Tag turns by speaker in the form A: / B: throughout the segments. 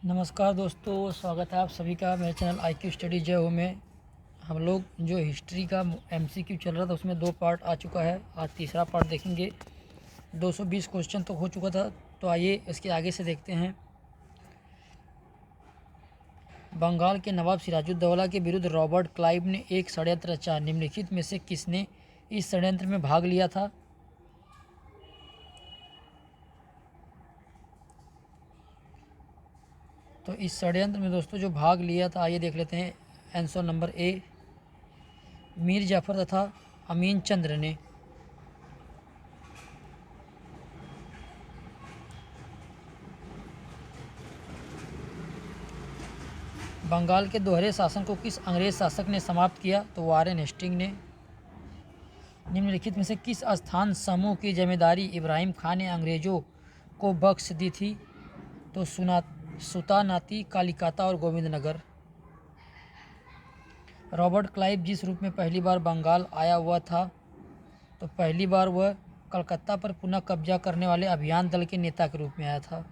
A: नमस्कार दोस्तों, स्वागत है आप सभी का मेरे चैनल IQ स्टडी जय हो में। हम लोग जो हिस्ट्री का MCQ चल रहा था उसमें 2 पार्ट आ चुका है। आज तीसरा पार्ट देखेंगे। 220 क्वेश्चन तो हो चुका था, तो आइए इसके आगे से देखते हैं। बंगाल के नवाब सिराजुद्दौला के विरुद्ध रॉबर्ट क्लाइव ने एक षड्यंत्र रचा। निम्नलिखित में से किसने इस षड्यंत्र में भाग लिया था? तो इस षड्यंत्र में दोस्तों जो भाग लिया था, आइए देख लेते हैं। Answer number A, Mir Jafar तथा अमीन चंद्र ने। बंगाल के दोहरे शासन को किस अंग्रेज शासक ने समाप्त किया? तो वारेन हेस्टिंग ने। निम्नलिखित में से किस स्थान समूह की जमींदारी इब्राहिम खान ने अंग्रेजों को बख्श दी थी? तो सुतानाती, कालिकाता और गोविंदनगर। रॉबर्ट क्लाइव जिस रूप में पहली बार बंगाल आया हुआ था, तो पहली बार वह कलकत्ता पर पुनः कब्जा करने वाले अभियान दल के नेता के रूप में आया था।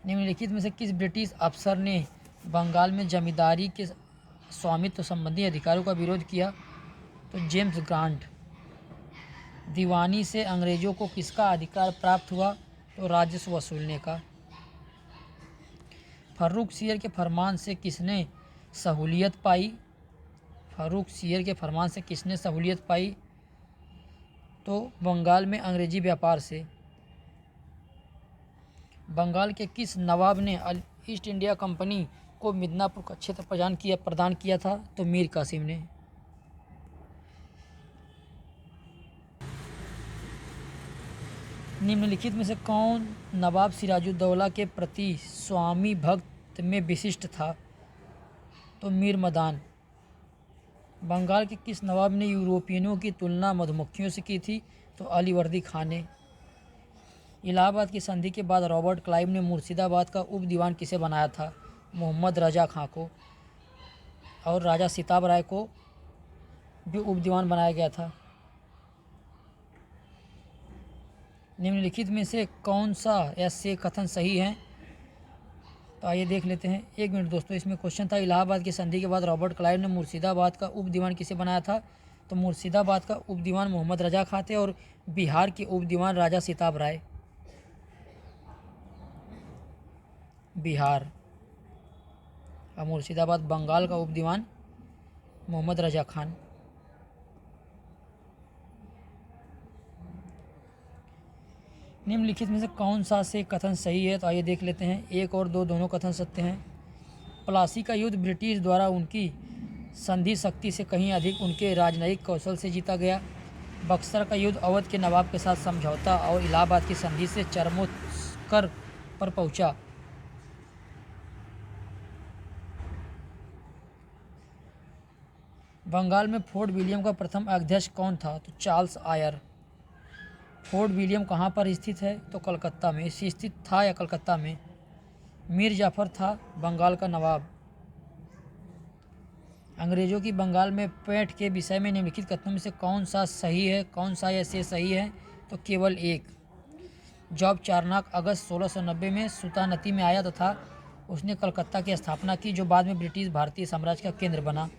A: निम्नलिखित में से किस ब्रिटिश अफसर ने बंगाल में जमींदारी के स्वामित्व संबंधी अधिकारों का विरोध किया? तो जेम्स ग्रांट। दीवानी से अंग्रेजों को किसका अधिकार प्राप्त हुआ? तो राजस्व वसूलने का। फर्रुख सियर के फरमान से किसने सहूलियत पाई? फर्रुख सियर के फरमान से किसने सहूलियत पाई? तो बंगाल में अंग्रेजी व्यापार से। बंगाल के किस नवाब ने ईस्ट इंडिया कंपनी को मिदनापुर का क्षेत्र प्रदान किया था? तो मीर कासिम ने। निम्नलिखित में से कौन नवाब सिराजुद्दौला के प्रति स्वामी भक्त में विशिष्ट था? तो मीर मदान। बंगाल के किस नवाब ने यूरोपियनों की तुलना मधुमक्खियों से की थी? तो अलीवर्दी खान ने। इलाहाबाद की संधि के बाद रॉबर्ट क्लाइव ने मुर्शिदाबाद का उप दीवान किसे बनाया था? मोहम्मद रजा खां को। और राजा सिताब राय को भी उप दीवान बनाया गया था। निम्नलिखित में से कौन सा ऐसे कथन सही है? तो आइए देख लेते हैं। एक मिनट दोस्तों, इसमें क्वेश्चन था इलाहाबाद की संधि के बाद रॉबर्ट क्लाइव ने मुर्शिदाबाद का उप दीवान किसे बनाया था? तो मुर्शिदाबाद का उप दीवान मोहम्मद रजा खां थे और बिहार के उप दीवान राजा सिताब राय। बिहार और मुर्शिदाबाद बंगाल का उप दीवान मोहम्मद रजा खान। निम्नलिखित में से कौन सा से कथन सही है? तो आइए देख लेते हैं। 1 और 2 दोनों कथन सत्य हैं। प्लासी का युद्ध ब्रिटिश द्वारा उनकी संधि शक्ति से कहीं अधिक उनके राजनयिक कौशल से जीता गया। बक्सर का युद्ध अवध के नवाब के साथ समझौता और इलाहाबाद की संधि से चरमोत्कर्ष पर पहुंचा। बंगाल में फोर्ट विलियम का प्रथम अध्यक्ष कौन था? तो चार्ल्स आयर। फोर्ट विलियम कहाँ पर स्थित है? तो कलकत्ता में स्थित था या कलकत्ता में? मीर जाफ़र था बंगाल का नवाब। अंग्रेजों की बंगाल में पैठ के विषय में निम्नलिखित कथनों में से कौन सा सही है? कौन सा ऐसे सही है? तो केवल एक। जॉब चारनाक अगस्त 1690 में सुल्तानती में आया तथा उसने कलकत्ता की स्थापना की, जो बाद में ब्रिटिश भारतीय साम्राज्य का केंद्र बना।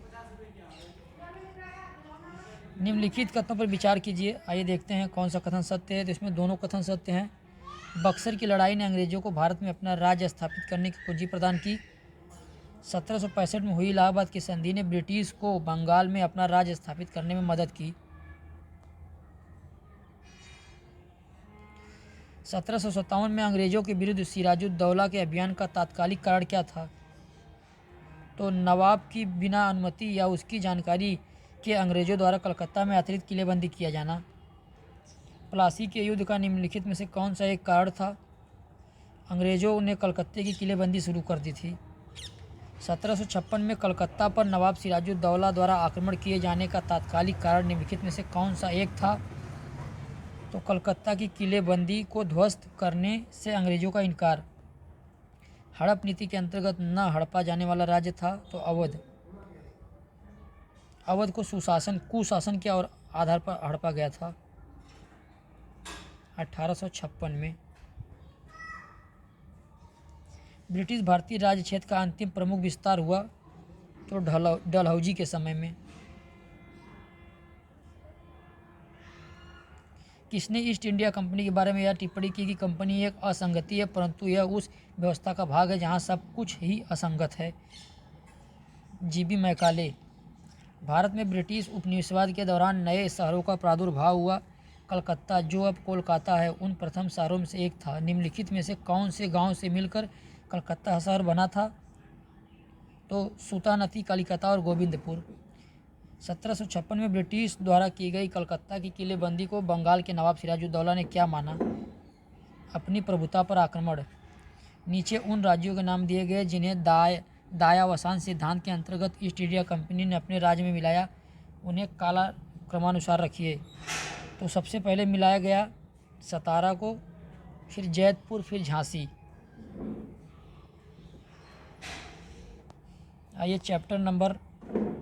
A: निम्नलिखित कथनों पर विचार कीजिए। आइए देखते हैं कौन सा कथन सत्य है। तो इसमें दोनों कथन सत्य हैं। बक्सर की लड़ाई ने अंग्रेजों को भारत में अपना राज्य स्थापित करने की पूंजी प्रदान की। 1765 में हुई इलाहाबाद की संधि ने ब्रिटिश को बंगाल में अपना राज्य स्थापित करने में मदद की। 1757 में अंग्रेजों के विरुद्ध सिराजुद्दौला के अभियान का तात्कालिक कारण क्या था? तो नवाब की बिना अनुमति या उसकी जानकारी के अंग्रेजों द्वारा कलकत्ता में अतिरिक्त किलेबंदी किया जाना। प्लासी के युद्ध का निम्नलिखित में से कौन सा एक कारण था? अंग्रेजों ने कलकत्ते की किलेबंदी शुरू कर दी थी। 1756 में कलकत्ता पर नवाब सिराजुद्दौला द्वारा आक्रमण किए जाने का तात्कालिक कारण निम्नलिखित में से कौन सा एक था? तो कलकत्ता की किलेबंदी को ध्वस्त करने से अंग्रेजों का इनकार। हड़प नीति के अंतर्गत न हड़पा जाने वाला राज्य था तो अवध। अवध को कुशासन के और आधार पर हड़पा गया था 1856 में। ब्रिटिश भारतीय राज्य क्षेत्र का अंतिम प्रमुख विस्तार हुआ तो डलहौजी के समय में। किसने ईस्ट इंडिया कंपनी के बारे में यह टिप्पणी की कि कंपनी एक असंगति है, परंतु यह उस व्यवस्था का भाग है जहां सब कुछ ही असंगत है। GB Macaulay. भारत में ब्रिटिश उपनिवेशवाद के दौरान नए शहरों का प्रादुर्भाव हुआ। कलकत्ता, जो अब कोलकाता है, उन प्रथम शहरों में से एक था। निम्नलिखित में से कौन से गांव से मिलकर कलकत्ता शहर बना था? तो सूतानती, कलिकता और गोविंदपुर। 1756 में ब्रिटिश द्वारा की गई कलकत्ता की किलेबंदी को बंगाल के नवाब सिराजुद्दौला ने क्या माना? अपनी प्रभुता पर आक्रमण। नीचे उन राज्यों के नाम दिए गए जिन्हें दायावसान सिद्धांत के अंतर्गत ईस्ट इंडिया कंपनी ने अपने राज्य में मिलाया, उन्हें काला क्रमानुसार रखिए। तो सबसे पहले मिलाया गया सतारा को, फिर जैतपुर, फिर झांसी। आइए चैप्टर नंबर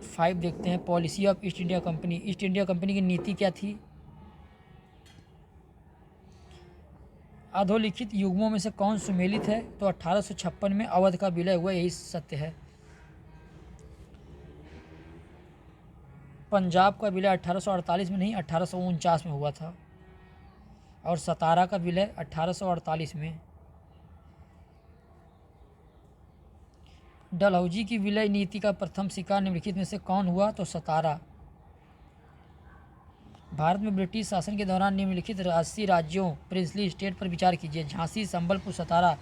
A: 5 देखते हैं, policy of east India company. East India company की नीति क्या थी? अधोलिखित युग्मों में से कौन सुमेलित है? तो 1856 में अवध का विलय हुआ, यही सत्य है। पंजाब का विलय 1848 में नहीं, 1849 में हुआ था, और सतारा का विलय 1848 में। डलहौजी की विलय नीति का प्रथम शिकार निम्नलिखित में से कौन हुआ? तो सतारा। भारत में ब्रिटिश शासन के दौरान निम्नलिखित 80 राज्यों प्रिंसली स्टेट पर विचार कीजिए। झांसी, संबलपुर, सतारा।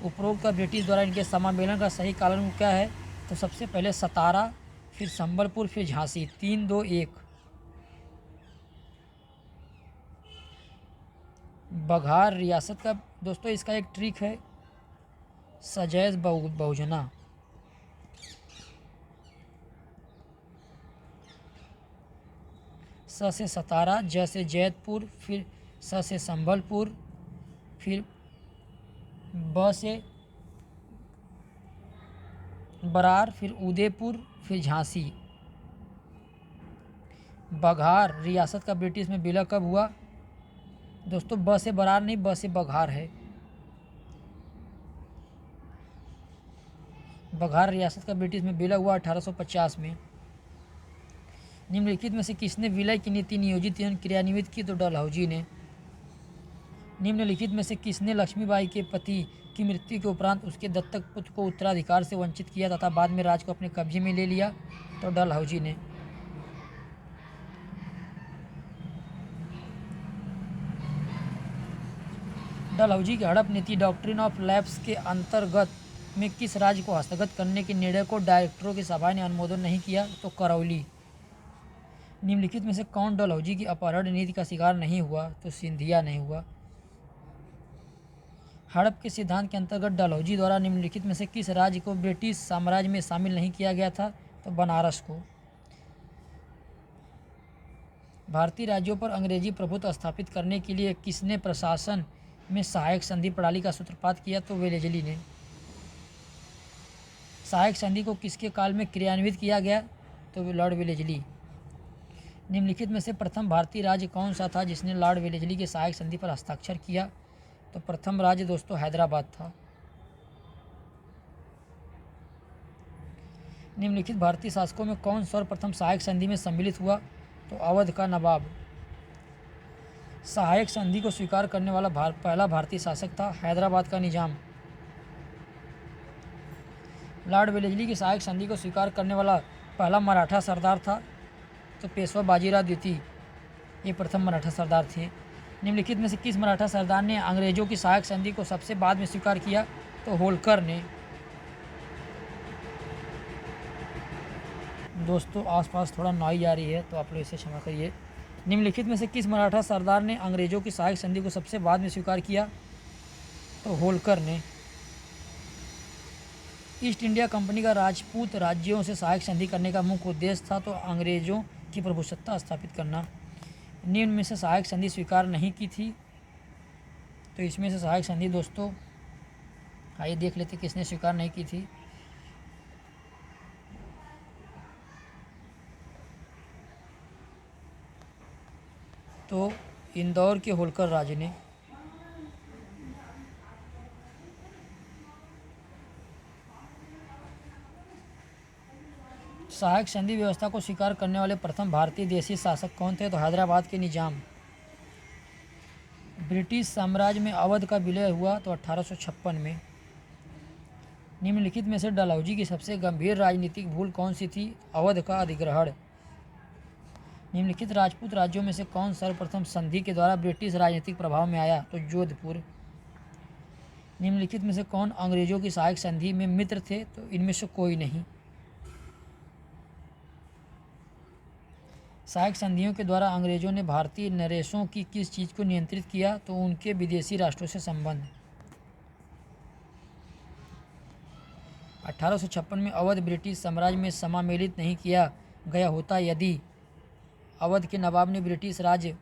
A: उपरोक्त का ब्रिटिश द्वारा इनके समामेलन का सही कारण क्या है? तो सबसे पहले सतारा, फिर संबलपुर, फिर झांसी। 3, 2, 1। बघार रियासत का दोस्तों इसका एक ट्रिक है, सजैज बहुजना। स से सतारा, ज से जैतपुर, फिर स से संबलपुर, फिर ब से बरार, फिर उदयपुर, फिर झांसी। बघार रियासत का ब्रिटिश में विलय कब हुआ? दोस्तों ब से बरार नहीं, ब से बघार है। बघार रियासत का ब्रिटिश में विलय हुआ 1850 में। निम्नलिखित में से किसने विलय की नीति नियोजित एवं क्रियान्वित की? तो डलहौजी ने। निम्नलिखित में से किसने लक्ष्मीबाई के पति की मृत्यु के उपरांत उसके दत्तक पुत्र को उत्तराधिकार से वंचित किया तथा बाद में राज को अपने कब्जे में ले लिया? तो डलहौजी ने। डलहौजी की हड़प नीति डॉक्ट्रिन ऑफ लैप्स के अंतर्गत में किस राज्य को हस्तगत करने के निर्णय को डायरेक्टरों की सभा ने अनुमोदन नहीं किया? तो करौली। निम्नलिखित में से कौन डलहौजी की अपहरण नीति का शिकार नहीं हुआ? तो सिंधिया नहीं हुआ। हड़प के सिद्धांत के अंतर्गत डलहौजी द्वारा निम्नलिखित में से किस राज्य को ब्रिटिश साम्राज्य में शामिल नहीं किया गया था? तो बनारस को। भारतीय राज्यों पर अंग्रेजी प्रभुत्व स्थापित करने के लिए किसने प्रशासन में सहायक संधि प्रणाली का सूत्रपात किया? तो वेलेजली ने। सहायक संधि को किसके काल में क्रियान्वित किया गया? तो लॉर्ड वेलेजली। निम्नलिखित में से प्रथम भारतीय राज्य कौन सा था जिसने लॉर्ड वेलेजली के सहायक संधि पर हस्ताक्षर किया? तो प्रथम राज्य दोस्तों हैदराबाद था। निम्नलिखित भारतीय शासकों में कौन सर्वप्रथम सहायक संधि में सम्मिलित हुआ? तो अवध का नवाब। सहायक संधि को स्वीकार करने वाला पहला भारतीय शासक था हैदराबाद का निजाम। लॉर्ड वेलेजली की सहायक संधि को स्वीकार करने वाला पहला मराठा सरदार था तो पेशवा बाजीराव द्वितीय, ये प्रथम मराठा सरदार थे। निम्नलिखित में से किस मराठा सरदार ने अंग्रेजों की सहायक संधि को सबसे बाद में स्वीकार किया? तो होलकर ने। दोस्तों आसपास थोड़ा नॉइज आ रही है तो आप लोग इसे क्षमा करिए। निम्नलिखित में से किस मराठा सरदार ने अंग्रेजों की सहायक संधि को सबसे बाद में स्वीकार किया? तो होलकर ने। ईस्ट इंडिया कंपनी का राजपूत राज्यों से सहायक संधि करने का मुख्य उद्देश्य था तो अंग्रेजों की प्रभुसत्ता स्थापित करना। निम्न में से सहायक संधि स्वीकार नहीं की थी, तो इसमें से सहायक संधि दोस्तों आइए देख लेते किसने स्वीकार नहीं की थी। तो इंदौर के होलकर राज ने। सहायक संधि व्यवस्था को स्वीकार करने वाले प्रथम भारतीय देशी शासक कौन थे? तो हैदराबाद के निजाम। ब्रिटिश साम्राज्य में अवध का विलय हुआ तो 1856 में। निम्नलिखित में से डलहौजी की सबसे गंभीर राजनीतिक भूल कौन सी थी? अवध का अधिग्रहण। निम्नलिखित राजपूत राज्यों में से कौन सर्वप्रथम संधि के द्वारा ब्रिटिश राजनीतिक प्रभाव में आया? तो जोधपुर। निम्नलिखित में से कौन अंग्रेजों की सहायक संधि में मित्र थे? तो इनमें से कोई नहीं। सहायक संधियों के द्वारा अंग्रेजों ने भारतीय नरेशों की किस चीज़ को नियंत्रित किया? तो उनके विदेशी राष्ट्रों से संबंध। 1856 में अवध ब्रिटिश साम्राज्य में समामेलित नहीं किया गया होता यदि अवध के नवाब ने ब्रिटिश राज्य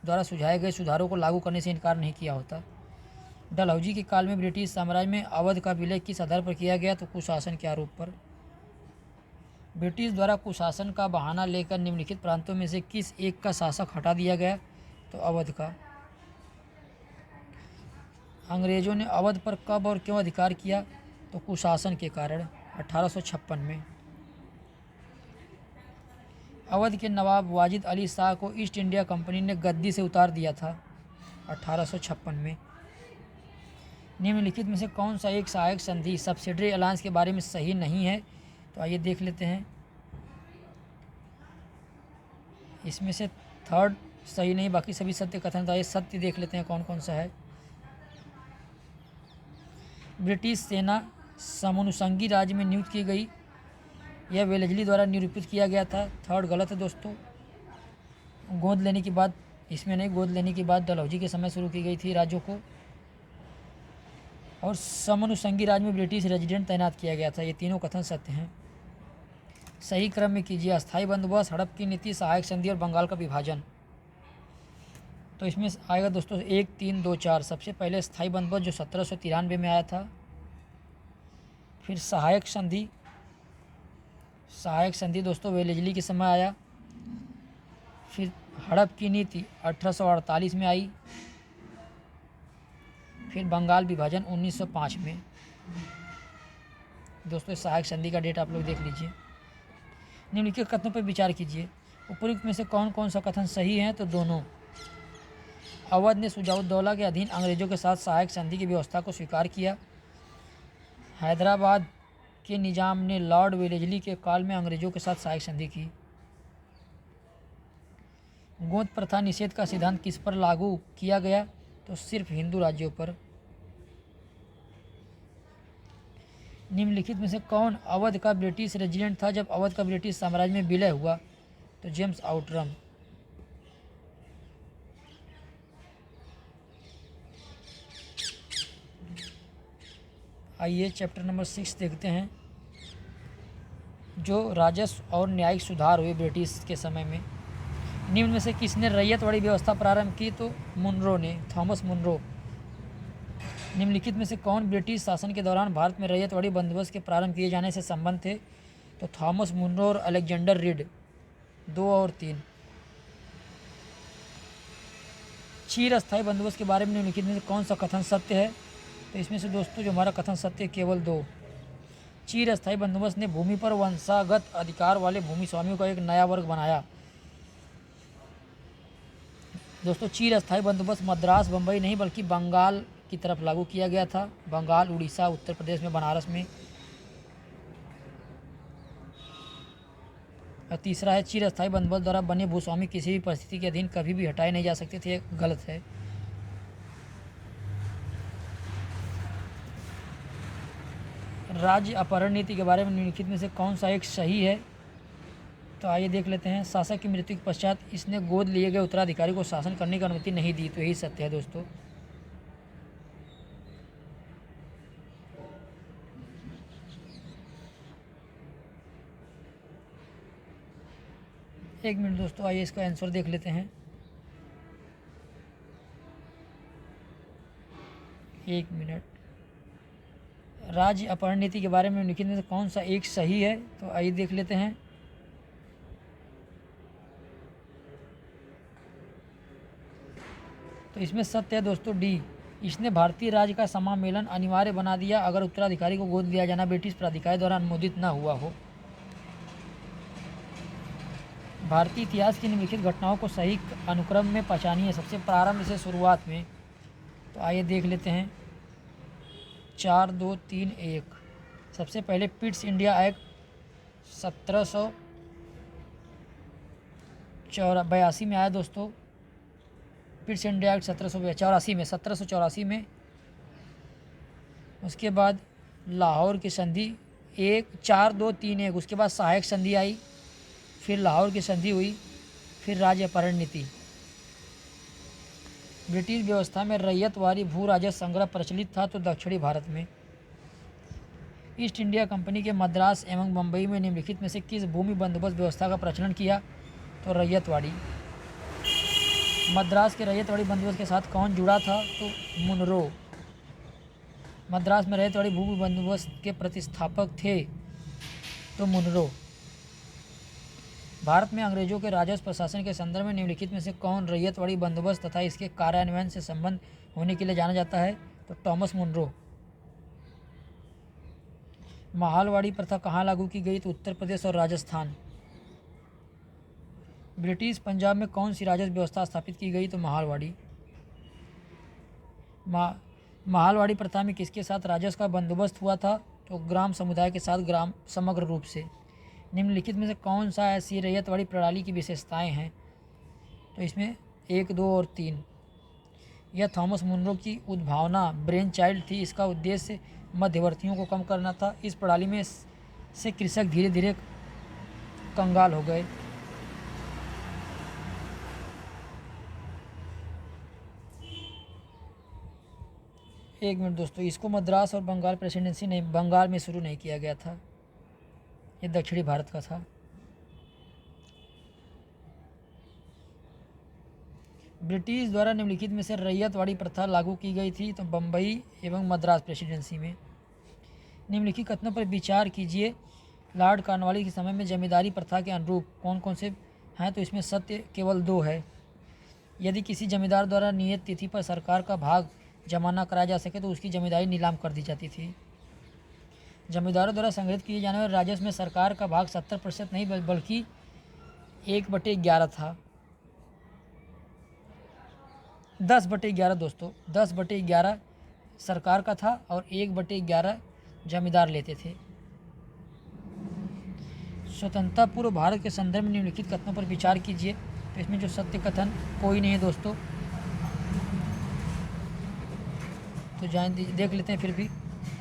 A: द्वारा सुझाए गए सुधारों को लागू करने से इनकार नहीं किया होता। डलहौजी के काल में ब्रिटिश साम्राज्य में अवध का विलय किस आधार पर किया गया? तो कुशासन के आरोप पर। ब्रिटिश द्वारा कुशासन का बहाना लेकर निम्नलिखित प्रांतों में से किस एक का शासक हटा दिया गया? तो अवध का। अंग्रेजों ने अवध पर कब और क्यों अधिकार किया? तो कुशासन के कारण 1856 में। अवध के नवाब वाजिद अली शाह को ईस्ट इंडिया कंपनी ने गद्दी से उतार दिया था 1856 में। निम्नलिखित में से कौन सा एक सहायक संधि सब्सिडरी अलायंस के बारे में सही नहीं है? तो आइए देख लेते हैं। इसमें से थर्ड सही नहीं, बाकी सभी सत्य कथन। तो आइए सत्य देख लेते हैं कौन कौन सा है। ब्रिटिश सेना समनुषंगी राज्य में नियुक्त की गई, यह वेलेजली द्वारा निरूपित किया गया था। थर्ड गलत है दोस्तों। गोद लेने के बाद, इसमें नहीं, गोद लेने के बाद डलहौजी के समय शुरू की गई थी राज्यों को। और समनुषंगी राज्य में ब्रिटिश रेजिडेंट तैनात किया गया था। ये तीनों कथन सत्य हैं। सही क्रम में कीजिए। अस्थायी बंदोबस्त, हड़प की नीति, सहायक संधि और बंगाल का विभाजन। तो इसमें आएगा दोस्तों 1, 3, 2, 4। सबसे पहले स्थायी बंदोबस्त जो 1793 में आया था। फिर सहायक संधि, सहायक संधि दोस्तों वेलेजली के समय आया। फिर हड़प की नीति 1848 में आई। फिर बंगाल विभाजन 1905 में। दोस्तों सहायक संधि का डेट आप लोग देख लीजिए। निम्नलिखित कथनों पर विचार कीजिए। उपयुक्त में से कौन कौन सा कथन सही है? तो दोनों। अवध ने शुजाउद्दौला के अधीन अंग्रेजों के साथ सहायक संधि की व्यवस्था को स्वीकार किया। हैदराबाद के निजाम ने लॉर्ड वेलेजली के काल में अंग्रेजों के साथ सहायक संधि की। गोद प्रथा निषेध का सिद्धांत किस पर लागू किया गया? तो सिर्फ हिंदू राज्यों पर। निम्नलिखित में से कौन अवध का ब्रिटिश रेजिडेंट था जब अवध का ब्रिटिश साम्राज्य में विलय हुआ? तो जेम्स आउटरम। आइए चैप्टर नंबर 6 देखते हैं। जो राजस्व और न्यायिक सुधार हुए ब्रिटिश के समय में। निम्न में से किसने रैयतवाड़ी व्यवस्था प्रारंभ की? तो मुनरो ने, थॉमस मुनरो। निम्नलिखित में से कौन ब्रिटिश शासन के दौरान भारत में रैयतवाड़ी बंदोबस्त के प्रारंभ किए जाने से संबंध थे? तो थॉमस मुनरो और अलेक्जेंडर रीड। 2 और 3। चीर अस्थायी बंदोबस्त के बारे में निम्नलिखित में से कौन सा कथन सत्य है? तो इसमें से दोस्तों जो हमारा कथन सत्य है केवल 2। चीर अस्थायी बंदोबस्त ने भूमि पर वंशागत अधिकार वाले भूमि स्वामियों का एक नया वर्ग बनाया। दोस्तों चीर अस्थायी बंदोबस्त मद्रास, बम्बई नहीं बल्कि बंगाल की तरफ लागू किया गया था। बंगाल, उड़ीसा, उत्तर प्रदेश में, बनारस में। और तीसरा है चीर अस्थायी बंदोबस्त द्वारा बने भूस्वामी किसी भी परिस्थिति के अधीन कभी भी हटाए नहीं जा सकते थे। गलत है। राज्य अपहरण नीति के बारे में निम्नलिखित में से कौन सा एक सही है? तो आइए देख लेते हैं। शासक की मृत्यु के पश्चात इसने गोद लिए गए उत्तराधिकारी को शासन करने की अनुमति नहीं दी। तो यही सत्य है दोस्तों। एक मिनट दोस्तों, आइए इसका आंसर देख लेते हैं। एक मिनट। राज्य अपहरण नीति के बारे में निम्नलिखित में से कौन सा एक सही है? तो आइए देख लेते हैं। तो इसमें सत्य है दोस्तों डी। इसने भारतीय राज्य का समामेलन अनिवार्य बना दिया अगर उत्तराधिकारी को गोद लिया जाना ब्रिटिश प्राधिकारी द्वारा अनुमोदित न हुआ हो। भारतीय इतिहास की निम्नलिखित घटनाओं को सही अनुक्रम में पहचानिए। सबसे प्रारंभ से शुरुआत में, तो आइए देख लेते हैं। 4, 2, 3, 1। सबसे पहले पिट्स इंडिया एक्ट 1782 में आया दोस्तों। पिट्स इंडिया एक्ट 1784 में। उसके बाद लाहौर की संधि 4, 2, 3, 1। उसके बाद सहायक संधि आई, फिर लाहौर की संधि हुई, फिर राज्य अपहरण नीति। ब्रिटिश व्यवस्था में रैयतवारी भू राजस्व संग्रह प्रचलित था तो दक्षिणी भारत में। ईस्ट इंडिया कंपनी के मद्रास एवं मुंबई में निम्नलिखित में से किस भूमि बंदोबस्त व्यवस्था का प्रचलन किया, तो रैयतवाड़ी। मद्रास के रैयतवाड़ी बंदोबस्त के साथ कौन जुड़ा था, तो मुनरो। मद्रास में रैयतवाड़ी भूमि बंदोबस्त के प्रतिस्थापक थे, तो मुनरो। भारत में अंग्रेजों के राजस्व प्रशासन के संदर्भ में निम्नलिखित में से कौन रैयतवाड़ी बंदोबस्त तथा इसके कार्यान्वयन से संबंध होने के लिए जाना जाता है, तो टॉमस मुनरो। महालवाड़ी प्रथा कहाँ लागू की गई, तो उत्तर प्रदेश और राजस्थान। ब्रिटिश पंजाब में कौन सी राजस्व व्यवस्था स्थापित की गई, तो महालवाड़ी। महालवाड़ी प्रथा में किसके साथ राजस्व का बंदोबस्त हुआ था, तो ग्राम समुदाय के साथ, ग्राम समग्र रूप से। निम्नलिखित में से कौन सा ऐसी रैयतवाड़ी प्रणाली की विशेषताएं हैं, तो इसमें 1, 2 और 3। यह थॉमस मुनरो की उद्भावना ब्रेन चाइल्ड थी। इसका उद्देश्य मध्यवर्तियों को कम करना था। इस प्रणाली में से कृषक धीरे धीरे कंगाल हो गए। एक मिनट दोस्तों, इसको मद्रास और बंगाल प्रेसिडेंसी नहीं, बंगाल में शुरू नहीं किया गया था, ये दक्षिणी भारत का था। ब्रिटिश द्वारा निम्नलिखित में से रैयतवाड़ी प्रथा लागू की गई थी, तो बम्बई एवं मद्रास प्रेसिडेंसी में। निम्नलिखित कथनों पर विचार कीजिए। लॉर्ड कॉर्नवालिस के समय में जमींदारी प्रथा के अनुरूप कौन कौन से हैं, तो इसमें सत्य केवल 2 है। यदि किसी जमींदार द्वारा नियत तिथि पर सरकार का भाग जमा न कराया जा सके तो उसकी जमींदारी नीलाम कर दी जाती थी। जमींदारों द्वारा संग्रहित किए जाने वाले राजस्व में सरकार का भाग 70% नहीं बल्कि 1/11 था। 10/11 दोस्तों, 10/11 सरकार का था और 1/11 जमींदार लेते थे। स्वतंत्रता पूर्व भारत के संदर्भ में निम्नलिखित कथनों पर विचार कीजिए। तो इसमें जो सत्य कथन कोई नहीं है दोस्तों, तो देख लेते हैं। फिर भी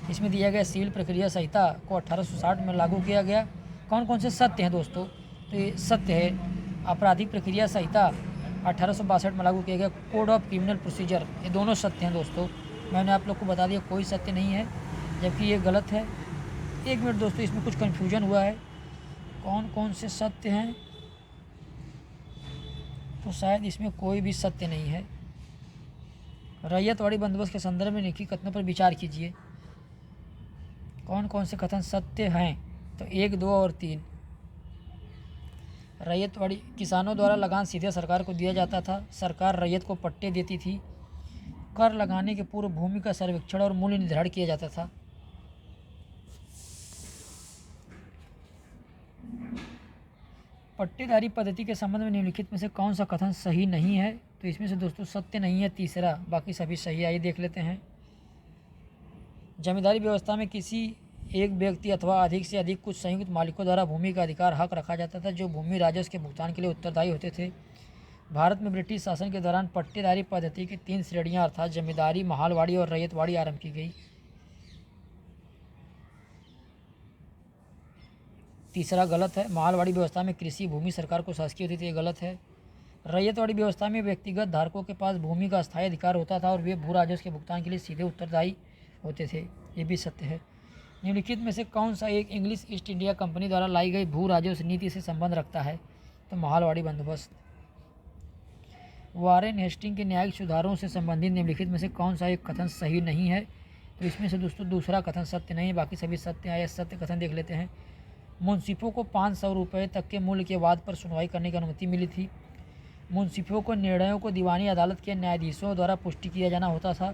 A: इसमें दिया गया सिविल प्रक्रिया संहिता को 1860 में लागू किया गया। कौन कौन से सत्य हैं दोस्तों, तो ये सत्य है आपराधिक प्रक्रिया संहिता 1862 में लागू किया गया। कोड ऑफ क्रिमिनल प्रोसीजर, ये दोनों सत्य हैं दोस्तों। मैंने आप लोग को बता दिया कोई सत्य नहीं है, जबकि ये गलत है। एक मिनट दोस्तों, इसमें कुछ कन्फ्यूजन हुआ है, कौन कौन से सत्य हैं, तो शायद इसमें कोई भी सत्य नहीं है। रैयतवाड़ी बंदोबस्त के संदर्भ में लिखित कथनों पर विचार कीजिए। कौन कौन से कथन सत्य हैं, तो 1, 2 और 3। रैयतवाड़ी किसानों द्वारा लगान सीधे सरकार को दिया जाता था। सरकार रैयत को पट्टे देती थी। कर लगाने के पूर्व भूमि का सर्वेक्षण और मूल्य निर्धारण किया जाता था। पट्टेदारी पद्धति के संबंध में निम्नलिखित में से कौन सा कथन सही नहीं है, तो इसमें से दोस्तों सत्य नहीं है तीसरा, बाकी सभी सही। आइए देख लेते हैं। जमींदारी व्यवस्था में किसी एक व्यक्ति अथवा अधिक से अधिक कुछ संयुक्त मालिकों द्वारा भूमि का अधिकार हक रखा जाता था, जो भूमि राजस्व के भुगतान के लिए उत्तरदायी होते थे। भारत में ब्रिटिश शासन के दौरान पट्टेदारी पद्धति की 3 श्रेणियां अर्थात जमींदारी, महालवाड़ी और रैयतवाड़ी आरंभ की गई। तीसरा गलत है। महालवाड़ी व्यवस्था में कृषि भूमि सरकार को शासकीय होती थी, ये गलत है। रैयतवाड़ी व्यवस्था में व्यक्तिगत धारकों के पास भूमि का अस्थायी अधिकार होता था और वे भू राजस्व के भुगतान के लिए सीधे उत्तरदायी होते थे, ये भी सत्य है। निम्नलिखित में से कौन सा एक इंग्लिश ईस्ट इंडिया कंपनी द्वारा लाई गई भू राजस्व नीति से संबंध रखता है, तो महालवाड़ी बंदोबस्त। वारेन हेस्टिंग के न्यायिक सुधारों से संबंधित निम्नलिखित में से कौन सा एक कथन सही नहीं है, तो इसमें से दोस्तों दूसरा कथन सत्य नहीं है, बाकी सभी सत्य हैं। सत्य कथन देख लेते हैं। मुंसिफों को 500 रुपये तक के मूल्य के वाद पर सुनवाई करने की अनुमति मिली थी। मुंसिफों को निर्णयों को दीवानी अदालत के न्यायाधीशों द्वारा पुष्टि किया जाना होता था।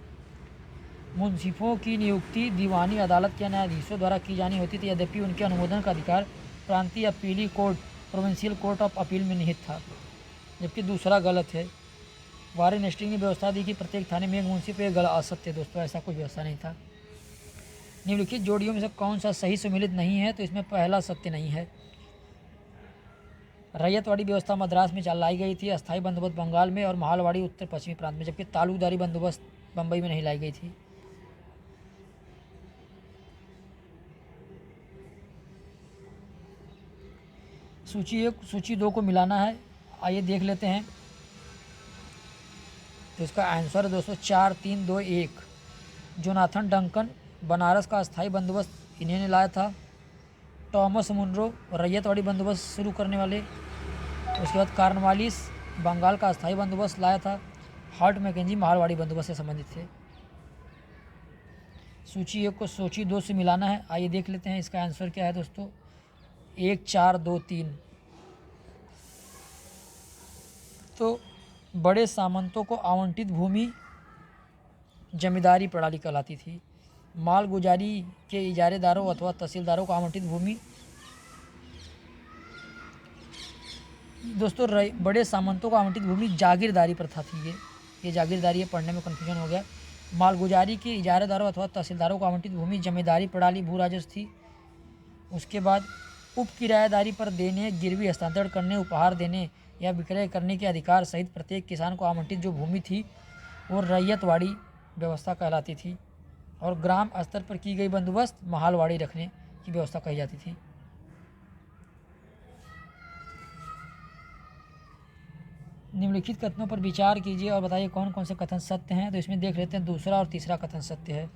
A: मुंसिफों की नियुक्ति दीवानी अदालत के न्यायाधीशों द्वारा की जानी होती थी, यद्यपि उनके अनुमोदन का अधिकार प्रांतीय अपीली court provincial court of appeal में निहित था, जबकि दूसरा गलत है। वारेन हेस्टिंग ने व्यवस्था दी कि प्रत्येक थाने में एक मुंशी पे गलत असत्य है दोस्तों, ऐसा कोई व्यवस्था नहीं था। निम्नलिखित जोड़ियों में से कौन सा सही सम्मिलित नहीं है, तो इसमें पहला सत्य नहीं है। रैयतवाड़ी व्यवस्था मद्रास में लाई गई थी, अस्थायी बंदोबस्त बंगाल में और महालवाड़ी उत्तर पश्चिमी प्रांत में, जबकि तालुकदारी बंदोबस्त बम्बई में नहीं लाई गई थी। सूची 1 सूची 2 को मिलाना है, आइए देख लेते हैं। तो इसका आंसर है दोस्तों 4, 3, 2, 1। जोनाथन डंकन बनारस का अस्थायी बंदोबस्त इन्हें ने लाया था। टॉमस मुनरो रैयतवाड़ी बंदोबस्त शुरू करने वाले। उसके बाद कार्नवालिस बंगाल का अस्थायी बंदोबस्त लाया था। हार्ट मैकेंजी मारवाड़ी बंदोबस्त से संबंधित थे। सूची 1 को सूची 2 से मिलाना है, आइए देख लेते हैं इसका आंसर क्या है दोस्तों। 1, 4, 2, 3। तो बड़े सामंतों को आवंटित भूमि जमींदारी प्रणाली कहलाती थी। मालगुजारी के इजारेदारों अथवा तहसीलदारों को आवंटित भूमि दोस्तों बड़े सामंतों को आवंटित भूमि जागीरदारी प्रथा थी। ये जागीरदारी है, पढ़ने में कन्फ्यूजन हो गया। मालगुजारी के इजारेदारों अथवा तहसीलदारों को आवंटित भूमि जमींदारी प्रणाली भू राजस्व थी। उसके बाद उप किराएदारी पर देने, गिरवी हस्तांतरण करने, उपहार देने या विक्रय करने के अधिकार सहित प्रत्येक किसान को आवंटित जो भूमि थी वो रैयतवाड़ी व्यवस्था कहलाती थी। और ग्राम स्तर पर की गई बंदोबस्त महालवाड़ी रखने की व्यवस्था कही जाती थी। निम्नलिखित कथनों पर विचार कीजिए और बताइए कौन कौन से कथन सत्य हैं। तो इसमें देख लेते हैं, दूसरा और तीसरा कथन सत्य है।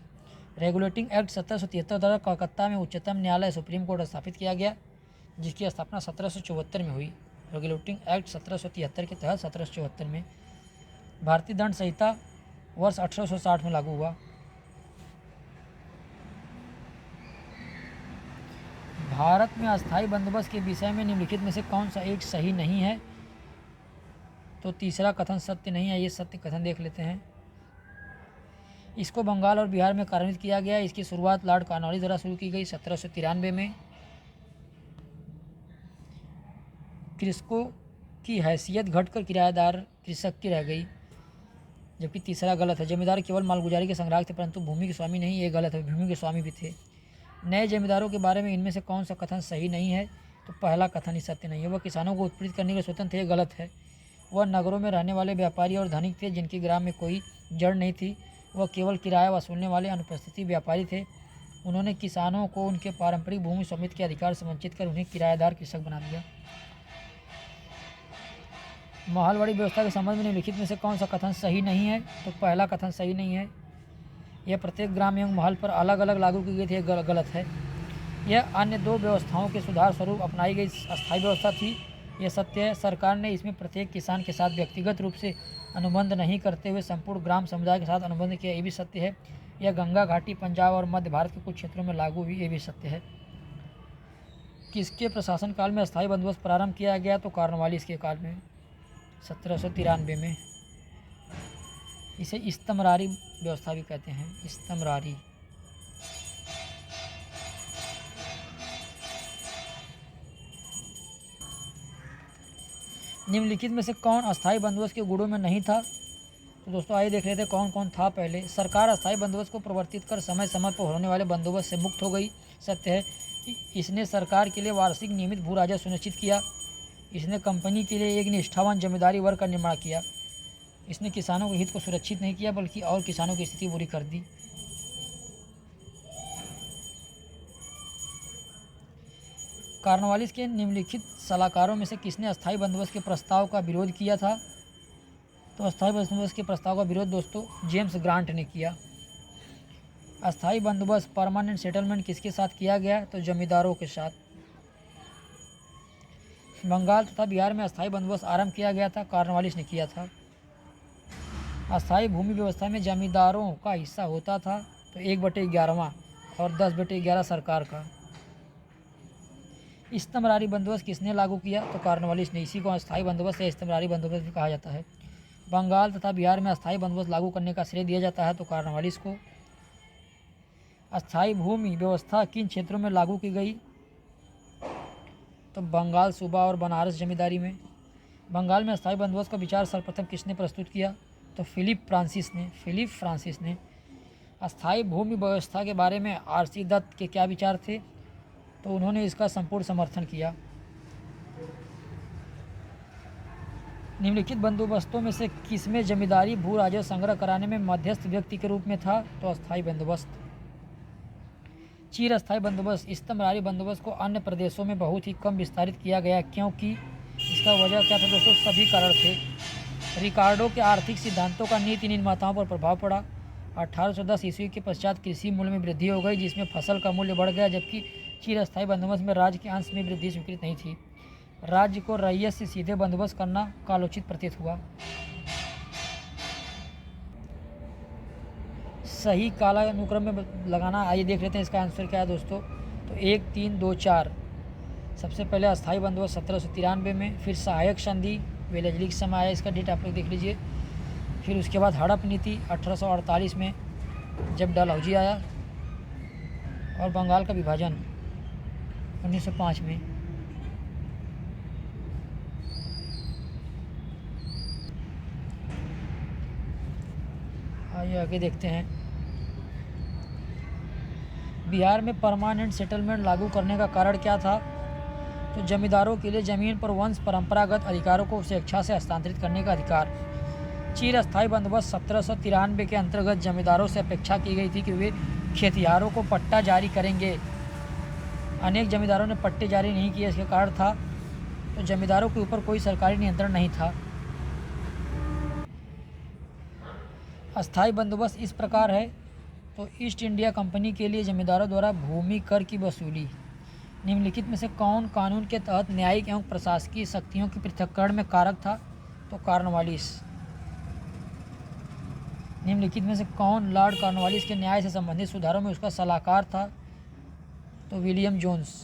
A: रेगुलेटिंग एक्ट 1773 द्वारा कलकत्ता में उच्चतम न्यायालय सुप्रीम कोर्ट स्थापित किया गया, जिसकी स्थापना 1774 में हुई। रेगुलेटिंग एक्ट 1773 के तहत 1774 में भारतीय दंड संहिता वर्ष 1860 में लागू हुआ। भारत में अस्थायी बंदोबस्त के विषय में निम्नलिखित में से कौन सा एक सही नहीं है। तो तीसरा कथन सत्य नहीं है, ये सत्य कथन देख लेते हैं। इसको बंगाल और बिहार में कार्यान्वित किया गया। इसकी शुरुआत लॉर्ड कॉर्नवालिस द्वारा शुरू की गई 1793 में। कृषकों की हैसियत घटकर किराएदार कृषक की रह गई, जबकि तीसरा गलत है। जमींदार केवल मालगुजारी के संग्राहक थे परंतु भूमि के स्वामी नहीं, ये गलत है, भूमि के स्वामी भी थे। नए जमींदारों के बारे में इनमें से कौन सा कथन सही नहीं है। तो पहला कथन ही सत्य नहीं है। वह किसानों को उत्पीड़ित करने के स्वतंत्र थे, ये गलत है। वह नगरों में रहने वाले व्यापारी और धनिक थे जिनके ग्राम में कोई जड़ नहीं थी। वह केवल किराया वसूलने वाले अनुपस्थिति व्यापारी थे। उन्होंने किसानों को उनके पारंपरिक भूमि स्वामित्व के अधिकार से वंचित कर उन्हें किराएदार कृषक बना दिया। माहलवाड़ी व्यवस्था के संबंध में निम्नलिखित में से कौन सा कथन सही नहीं है। तो पहला कथन सही नहीं है। यह प्रत्येक ग्राम एवं महल पर अलग अलग लागू की गई थी, गलत है। यह अन्य दो व्यवस्थाओं के सुधार स्वरूप अपनाई गई अस्थायी व्यवस्था थी, यह सत्य है। सरकार ने इसमें प्रत्येक किसान के साथ व्यक्तिगत रूप से अनुबंध नहीं करते हुए संपूर्ण ग्राम समुदाय के साथ अनुबंध किया, ये भी सत्य है। यह गंगा घाटी, पंजाब और मध्य भारत के कुछ क्षेत्रों में लागू हुई, ये भी सत्य है। किसके प्रशासन काल में अस्थायी बंदोबस्त प्रारंभ किया गया। तो कॉर्नवालिस के काल में 1793 में। इसे इस्तमरारी व्यवस्था भी कहते हैं, इस्तमरारी। निम्नलिखित में से कौन अस्थायी बंदोबस्त के गुणों में नहीं था। तो दोस्तों आइए देख लेते हैं कौन कौन था। पहले, सरकार अस्थायी बंदोबस्त को प्रवर्तित कर समय समय पर होने वाले बंदोबस्त से मुक्त हो गई, सत्य है। इसने सरकार के लिए वार्षिक नियमित भू राजस्व सुनिश्चित किया। इसने कंपनी के लिए एक निष्ठावान जमींदारी वर्ग का निर्माण किया। इसने किसानों के हित को सुरक्षित नहीं किया बल्कि और किसानों की स्थिति बुरी कर दी। कॉर्नवालिस के निम्नलिखित सलाहकारों में से किसने अस्थायी बंदोबस्त के प्रस्ताव का विरोध किया था। तो अस्थायी बंदोबस्त के प्रस्ताव का विरोध दोस्तों जेम्स ग्रांट ने किया। अस्थायी बंदोबस्त परमानेंट सेटलमेंट किसके साथ किया गया। तो जमींदारों के साथ। बंगाल तथा बिहार में अस्थायी बंदोबस्त आरंभ किया गया था, कॉर्नवालिस ने किया था। अस्थायी भूमि व्यवस्था में जमींदारों का हिस्सा होता था, तो 1/11 और 10/11 सरकार का। इस्तमरारी बंदोबस्त किसने लागू किया। तो कॉर्नवालिस ने। इसी को अस्थायी बंदोबस्त या इस्तमरारी बंदोबस्त भी कहा जाता है। बंगाल तथा बिहार में अस्थायी बंदोबस्त लागू करने का श्रेय दिया जाता है तो कॉर्नवालिस को। अस्थायी भूमि व्यवस्था किन क्षेत्रों में लागू की गई। तो बंगाल सूबा और बनारस जमींदारी में। बंगाल में अस्थायी बंदोबस्त का विचार सर्वप्रथम किसने प्रस्तुत किया? तो फिलिप फ्रांसिस ने। अस्थायी भूमि व्यवस्था के बारे में आरसी दत्त के क्या विचार थे? तो उन्होंने इसका संपूर्ण समर्थन किया। निम्नलिखित बंदोबस्तों में से किसमें जमींदारी भू राजस्व संग्रह कराने में मध्यस्थ व्यक्ति के रूप में था? तो अस्थायी बंदोबस्त। चीर अस्थायी बंदोबस्त स्तंभरारी बंदोबस्त को अन्य प्रदेशों में बहुत ही कम विस्तारित किया गया, क्योंकि इसका वजह क्या था दोस्तों? सभी कारण थे। रिकार्डो के आर्थिक सिद्धांतों का नीति निर्माताओं पर प्रभाव पड़ा। 1810 ईस्वी के पश्चात कृषि मूल्य में वृद्धि हो गई, जिसमें फसल का मूल्य बढ़ गया, जबकि चीर अस्थायी बंदोबस्त में राज्य के अंश में वृद्धि स्वीकृत नहीं थी। राज्य को रैयत से सीधे बंदोबस्त करना कालोचित प्रतीत हुआ। सही काला अनुक्रम में लगाना, आइए देख लेते हैं इसका आंसर क्या है दोस्तों। तो 1, 3, 2, 4। सबसे पहले अस्थायी बंदोबस्त 1793 में, फिर सहायक संधि वेलेजली के समय आया, इसका डेट आप लोग देख लीजिए। फिर उसके बाद हड़प नीति 1848 में जब डलहौजी आया, और बंगाल का विभाजन 1905 में। आइए आगे देखते हैं। बिहार में परमानेंट सेटलमेंट लागू करने का कारण क्या था? तो जमींदारों के लिए जमीन पर वंश परंपरागत अधिकारों को स्वेच्छा से हस्तांतरित करने का अधिकार। चीर अस्थायी बंदोबस्त 1793 के अंतर्गत जमींदारों से अपेक्षा की गई थी कि वे खेतिहारों को पट्टा जारी करेंगे। अनेक जमींदारों ने पट्टे जारी नहीं किए, इसका कारण था तो जमींदारों के ऊपर कोई सरकारी नियंत्रण नहीं था। अस्थायी बंदोबस्त इस प्रकार है। तो ईस्ट इंडिया कंपनी के लिए जमींदारों द्वारा भूमि कर की वसूली। निम्नलिखित में से कौन कानून के तहत न्यायिक एवं प्रशासकीय शक्तियों के पृथक्करण में कारक था? तो कॉर्नवालिस। निम्नलिखित में से कौन लॉर्ड कॉर्नवालिस के न्याय से संबंधित सुधारों में उसका सलाहकार था? तो William Jones.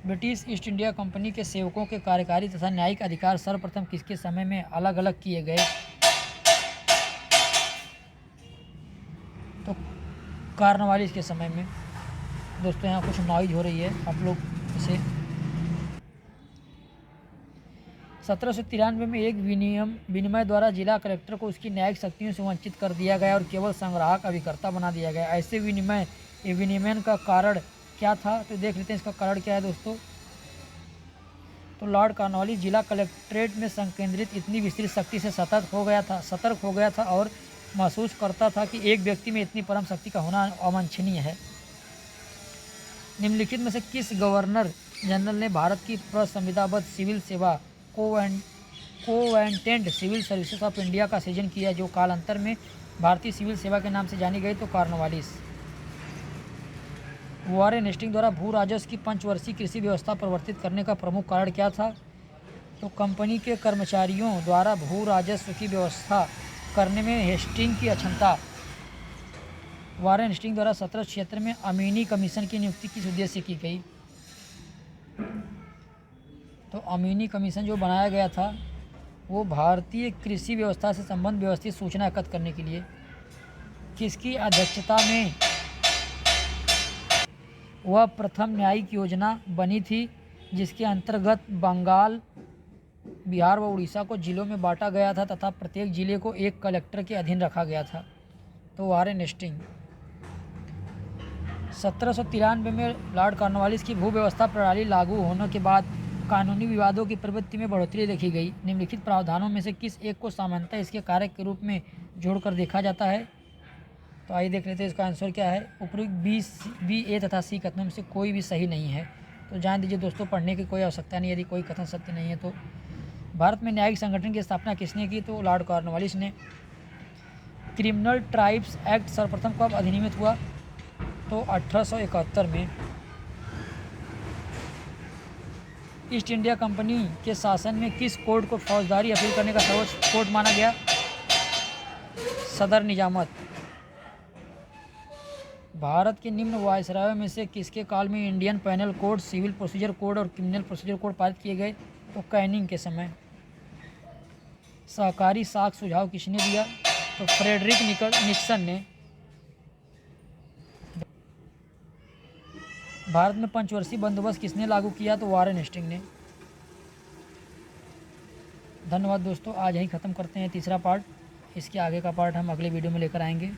A: British East India Company के सेवकों के कार्यकारी तथा न्यायिक अधिकार सर्वप्रथम किसके समय में अलग अलग किए गए? तो कॉर्नवालिस के समय में। दोस्तों यहाँ कुछ नॉइज हो रही है, आप लोग इसे। 1793 में एक विनिमय द्वारा जिला कलेक्टर को उसकी न्यायिक शक्तियों से वंचित कर दिया गया और केवल संग्राहक अभिकर्ता बना दिया गया। ऐसे विनिमय का कारण क्या था? तो देख लेते हैं इसका कारण क्या है दोस्तों। तो लॉर्ड कॉर्नवालिस जिला कलेक्ट्रेट में संकेंद्रित इतनी विस्तृत शक्ति से सतर्क हो गया था और महसूस करता था कि एक व्यक्ति में इतनी परम शक्ति का होना अवांछनीय है। निम्नलिखित में से किस गवर्नर जनरल ने भारत की प्रसंविधाबद्ध सिविल सेवा कोवेंटेंट सिविल सर्विसेज ऑफ इंडिया का सृजन किया, जो कालांतर में भारतीय सिविल सेवा के नाम से जानी गई? तो कॉर्नवालिस। वॉरेन हेस्टिंग द्वारा भू राजस्व की पंचवर्षीय कृषि व्यवस्था प्रवर्तित करने का प्रमुख कारण क्या था? तो कंपनी के कर्मचारियों द्वारा भू राजस्व की व्यवस्था करने में हेस्टिंग की अक्षमता। वॉरेन हेस्टिंग द्वारा 1776 में अमीनी कमीशन की नियुक्ति किस उद्देश्य से की गई? तो अमीनी कमीशन जो बनाया गया था वो भारतीय कृषि व्यवस्था से संबंध व्यवस्थित सूचना एकत्र करने के लिए। किसकी अध्यक्षता में वह प्रथम न्यायिक योजना बनी थी, जिसके अंतर्गत बंगाल, बिहार व उड़ीसा को जिलों में बांटा गया था तथा प्रत्येक जिले को एक कलेक्टर के अधीन रखा गया था? तो वॉरेन हेस्टिंग। 1793 में लॉर्ड कॉर्नवालिस की भू व्यवस्था प्रणाली लागू होने के बाद कानूनी विवादों की प्रवृत्ति में बढ़ोतरी देखी गई। निम्नलिखित प्रावधानों में से किस एक को सामान्यतः इसके कारक के रूप में जोड़कर देखा जाता है? तो आइए देख लेते हैं इसका आंसर क्या है। उपयुक्त बी, ए तथा सी कथनों में से कोई भी सही नहीं है। तो जान दीजिए दोस्तों, पढ़ने की कोई आवश्यकता नहीं, यदि कोई कथन सत्य नहीं है तो। भारत में न्यायिक संगठन की स्थापना किसने की? तो लॉर्ड कॉर्नवालिस ने। क्रिमिनल ट्राइब्स एक्ट सर्वप्रथम कब अधिनियमित हुआ? तो 1871 में। ईस्ट इंडिया कंपनी के शासन में किस कोर्ट को फौजदारी अपील करने का सर्वोच्च कोर्ट माना गया? सदर निजामत। भारत के निम्न वायसरायों में से किसके काल में Indian Penal Code, Civil Procedure Code और क्रिमिनल प्रोसीजर कोड पारित किए गए? तो कैनिंग के समय। सहकारी साख सुझाव किसने दिया? तो फ्रेडरिक निक्सन ने। भारत में पंचवर्षीय बंदोबस्त किसने लागू किया? तो वारेन हेस्टिंग ने। धन्यवाद दोस्तों, आज यहीं ख़त्म करते हैं तीसरा पार्ट। इसके आगे का पार्ट हम अगले वीडियो में लेकर आएंगे।